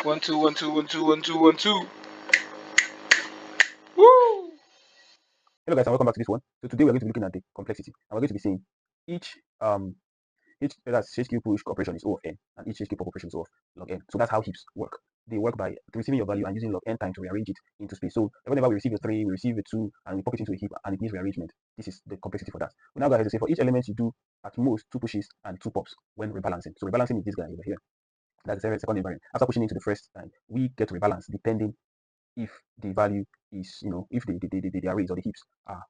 1 2 1 2 1 2 1 2 1 2. Woo! Hello guys and welcome back to this one. So today we're going to be looking at the complexity and we're going to be saying each that's HQ push operation is O of n and each HQ pop operation is O of log n. So that's how heaps work. They work by receiving your value and using log n time to rearrange it into space. So whenever we receive a 3, we receive a 2 and we pop it into a heap and it needs rearrangement. This is the complexity for that. We now go ahead to say for each element you do at most 2 pushes and 2 pops when rebalancing. So rebalancing is this guy over here. That's the second invariant. After pushing into the first time, we get to rebalance depending if the value is, if the arrays or the heaps are,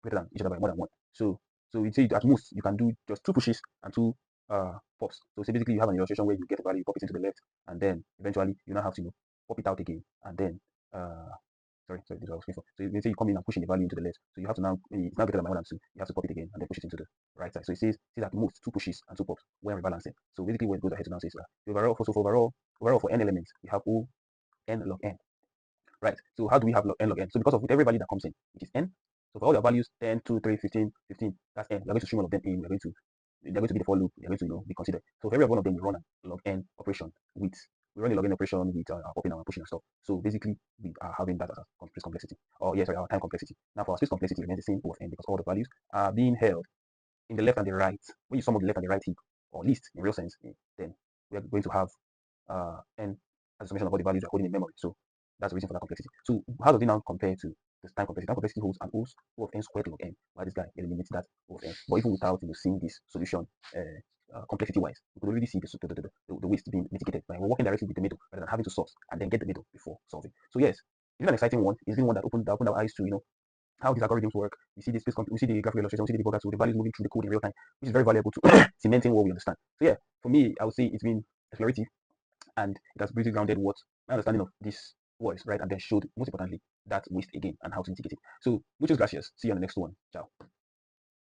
greater than each other by more than 1. So we say at most you can do just 2 pushes and 2 pops. So say basically you have an illustration where you get a value, pop it into the left, and then eventually you now have to pop it out again, and then sorry, this is what I was looking for. So you say you come in and pushing the value into the left. So you have to now, it's now greater than more than 2. You have to pop it again and then push it into the right side. So it says at most 2 pushes and 2 pops when rebalancing. So basically what it goes ahead to now says the overall for n elements, we have O n log n. Right. So how do we have n log n? So because of with every value that comes in, which is n. So for all your values 10, 2, 3, 15, 15, that's n. We're going to stream all of them in. They're going to be the for loop. They're going to be considered. So for every one of them, we run a log n operation with a log n operation with our popping and pushing and stuff. So basically, we are having that as a space complexity. Or yes, our time complexity. Now for our space complexity, remains the same O of n because all the values are being held in the left and the right. When you sum up the left and the right heap, or list in real sense, then we are going to have n as a summation of all the values are holding in memory. So that's the reason for that complexity. So how does it now compare to this time complexity? Time complexity holds an O of n squared log n, while this guy eliminates that O of n. But even without seeing this solution complexity wise, we could already see the waste being mitigated by working directly with the middle rather than having to source and then get the middle before solving. So yes, it's an exciting one. It's been one that opened our eyes to how these algorithms work. We see we see the graphical illustration, we see the debugger, so the values moving through the code in real time, which is very valuable to cementing what we understand. So yeah, for me, I would say it's been explorative and it has really grounded what my understanding of this was, right? And then showed, most importantly, that waste again and how to mitigate it. So, muchas gracias. See you on the next one. Ciao.